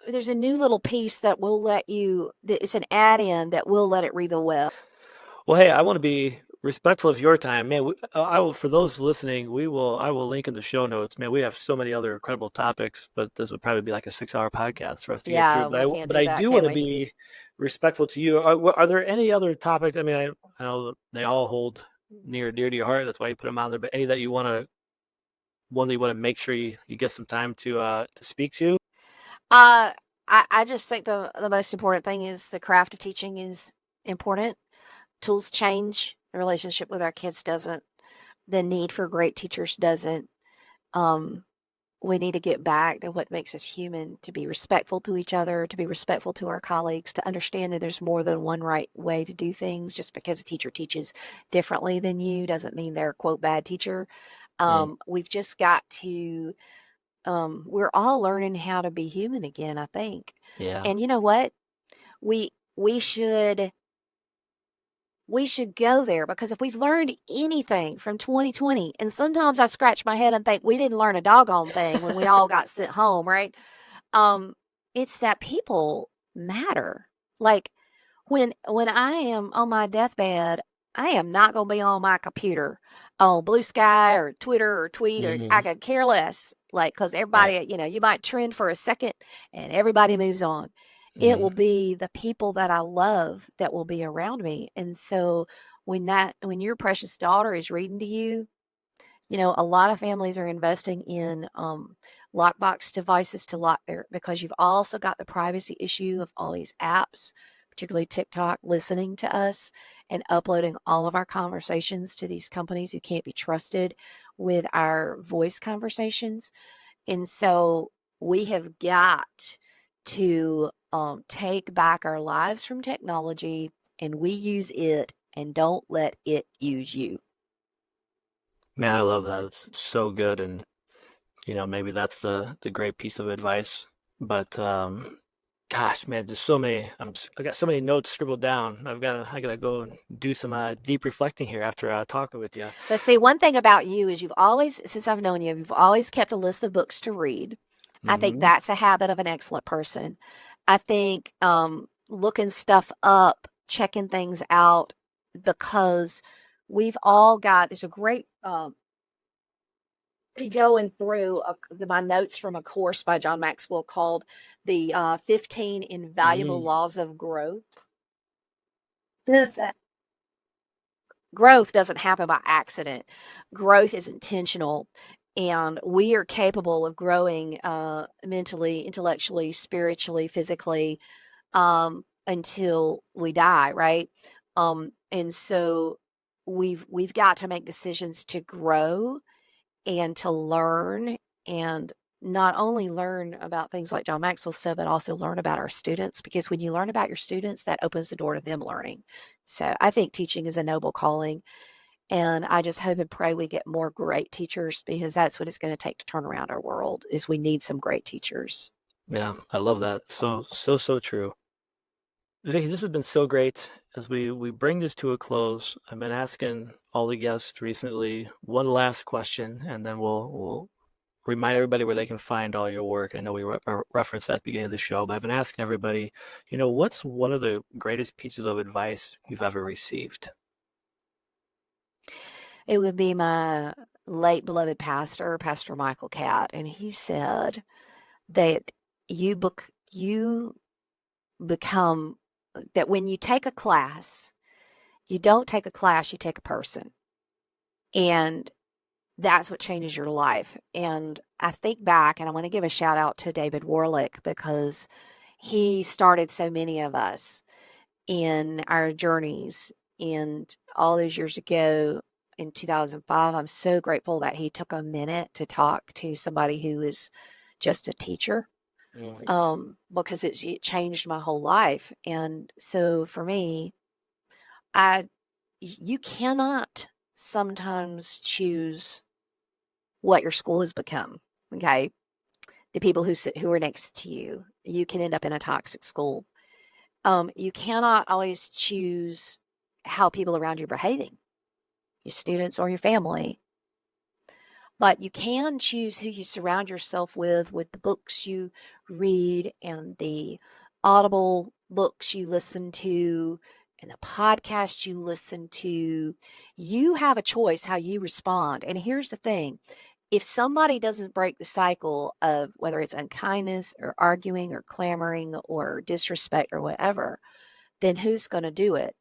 there's a new little piece that will let you. It's an add-in that will let it read the web. Well, hey, I want to be respectful of your time, man. I will, for those listening, I will link in the show notes, man. We have so many other incredible topics, but this would probably be like a 6-hour podcast for us to get through. But I do want to be respectful to you. Are there any other topics? I mean, I know they all hold near and dear to your heart. That's why you put them on there. But any that you want to make sure you get some time to speak to? I just think the most important thing is the craft of teaching is important. Tools change. The relationship with our kids doesn't. The need for great teachers doesn't. We need to get back to what makes us human, to be respectful to each other, to be respectful to our colleagues, to understand that there's more than one right way to do things. Just because a teacher teaches differently than you doesn't mean they're a, quote, bad teacher. We've just got to, we're all learning how to be human again, I think. Yeah. And you know what? We should go there, because if we've learned anything from 2020, and sometimes I scratch my head and think we didn't learn a doggone thing when we all got sent home, right? It's that people matter. Like when I am on my deathbed, I am not going to be on my computer on Blue Sky or Twitter or tweet, or I could care less. Like, because everybody, you might trend for a second and everybody moves on. It will be the people that I love that will be around me. And so when your precious daughter is reading to you, a lot of families are investing in lockbox devices to lock because you've also got the privacy issue of all these apps, particularly TikTok, listening to us and uploading all of our conversations to these companies who can't be trusted with our voice conversations. And so we have got to take back our lives from technology, and we use it, and don't let it use you. Man, I love that. It's so good. And, maybe that's the great piece of advice. But, gosh, man, just so many, I got so many notes scribbled down. I gotta go and do some deep reflecting here after talking with you. But see, one thing about you is since I've known you've always kept a list of books to read. I think that's a habit of an excellent person. I think looking stuff up, checking things out, because we've all got, there's a great, going through my notes from a course by John Maxwell called the 15 Invaluable Laws of Growth. Growth doesn't happen by accident. Growth is intentional. And we are capable of growing mentally, intellectually, spiritually, physically until we die, right? And so we've got to make decisions to grow and to learn and not only learn about things like John Maxwell said, but also learn about our students, because when you learn about your students, that opens the door to them learning. So I think teaching is a noble calling. And I just hope and pray we get more great teachers, because that's what it's going to take to turn around our world, is we need some great teachers. Yeah, I love that. So true. Vicki, this has been so great. As we bring this to a close, I've been asking all the guests recently one last question, and then we'll remind everybody where they can find all your work. I know we referenced that at the beginning of the show, but I've been asking everybody, what's one of the greatest pieces of advice you've ever received? It would be my late beloved pastor, Pastor Michael Catt, and he said that you become that when you take a class, you don't take a class, you take a person. And that's what changes your life. And I think back, and I want to give a shout out to David Warlick, because he started so many of us in our journeys. And all those years ago in 2005, I'm so grateful that he took a minute to talk to somebody who is just a teacher. Because it changed my whole life. And so for me, you cannot sometimes choose what your school has become. Okay. The people who are next to you, you can end up in a toxic school. You cannot always choose how people around you are behaving, your students or your family. But you can choose who you surround yourself with the books you read and the audible books you listen to and the podcasts you listen to. You have a choice how you respond. And here's the thing. If somebody doesn't break the cycle of whether it's unkindness or arguing or clamoring or disrespect or whatever, then who's going to do it?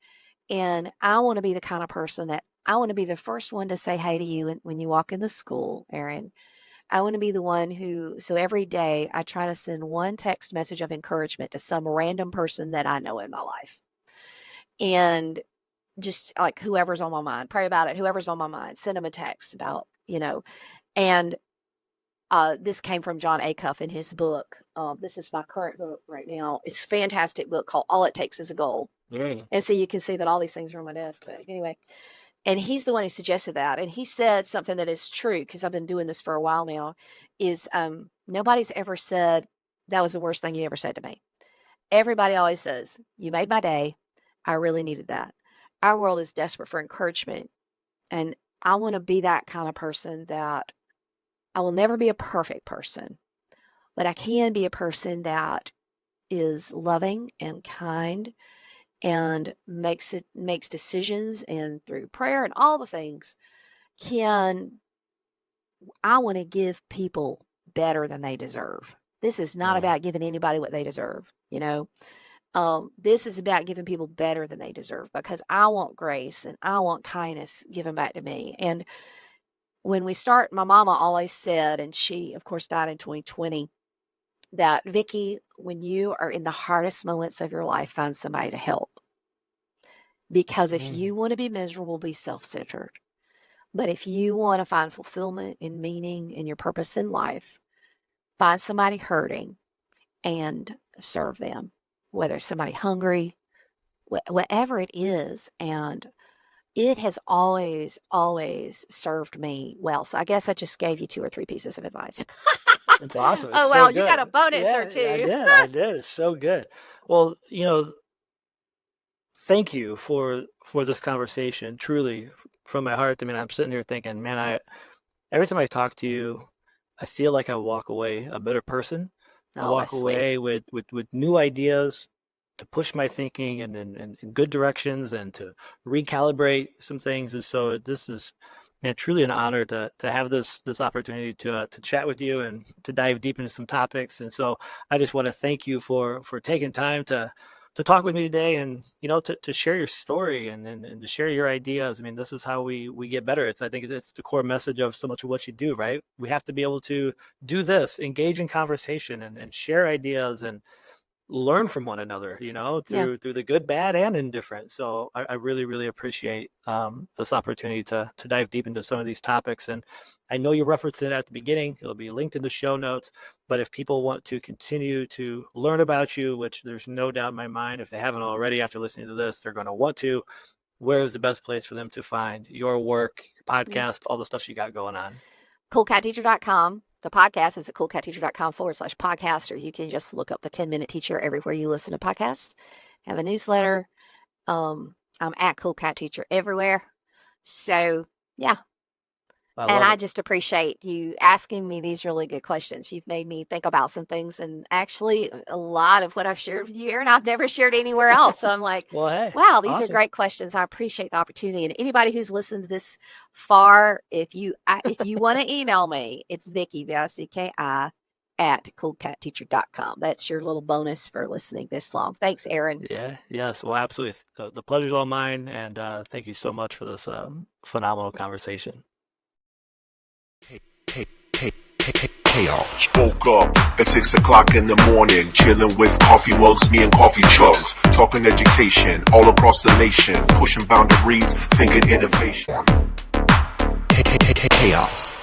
And I want to be the kind of person that I want to be the first one to say hey to you when you walk in the school, Erin. I want to be the one so every day I try to send one text message of encouragement to some random person that I know in my life. And just like whoever's on my mind, pray about it, whoever's on my mind, send them a text about, and this came from John Acuff in his book. This is my current book right now. It's a fantastic book called All It Takes Is a Goal. Yeah. And so you can see that all these things are on my desk. But anyway, and he's the one who suggested that. And he said something that is true, because I've been doing this for a while now, is nobody's ever said, that was the worst thing you ever said to me. Everybody always says, you made my day. I really needed that. Our world is desperate for encouragement. And I want to be that kind of person that I will never be a perfect person, but I can be a person that is loving and kind and makes decisions, and through prayer and all the things, I want to give people better than they deserve. This is not about giving anybody what they deserve, this is about giving people better than they deserve, because I want grace and I want kindness given back to me. And when we start, my mama always said, and she of course died in 2020, that Vicki, when you are in the hardest moments of your life, find somebody to help. Because if you want to be miserable, be self-centered. But if you want to find fulfillment and meaning in your purpose in life, find somebody hurting and serve them, whether it's somebody hungry, whatever it is. And it has always, always served me well. So I guess I just gave you 2 or 3 pieces of advice. It's awesome. It's oh, so well, good. You got a bonus Yeah, or two. I did. It's so good. Well, thank you for this conversation. Truly, from my heart. I mean, I'm sitting here thinking, man, every time I talk to you, I feel like I walk away a better person. I walk away with new ideas to push my thinking in good directions and to recalibrate some things. And so this is, man, truly an honor to have this opportunity to chat with you and to dive deep into some topics. And so I just want to thank you for taking time to talk with me today, and to share your story and to share your ideas. I mean, this is how we get better. I think it's the core message of so much of what you do, right? We have to be able to do this, engage in conversation and share ideas and learn from one another, through the good, bad, and indifferent. So I really, really appreciate this opportunity to dive deep into some of these topics. And I know you referenced it at the beginning. It'll be linked in the show notes. But if people want to continue to learn about you, which there's no doubt in my mind, if they haven't already after listening to this, they're going to want to, where is the best place for them to find your work, your podcast, all the stuff you got going on? CoolCatTeacher.com. The podcast is at CoolCatTeacher.com/podcast, or you can just look up the 10-Minute Teacher everywhere you listen to podcasts. Have a newsletter. I'm at Cool Cat Teacher everywhere. So, yeah. I just appreciate you asking me these really good questions. You've made me think about some things, and actually a lot of what I've shared with you, Aaron, I've never shared anywhere else. So I'm like, well, hey, wow, these awesome. are great questions. I appreciate the opportunity. And anybody who's listened to this far, if you want to email me, it's Vicki, VICKI, at coolcatteacher.com. That's your little bonus for listening this long. Thanks, Aaron. Yes. Well, absolutely. The pleasure's all mine. And thank you so much for this phenomenal conversation. Chaos. Woke up at 6 o'clock in the morning, chilling with coffee mugs, me and coffee chugs, talking education all across the nation, pushing boundaries, thinking innovation. Chaos.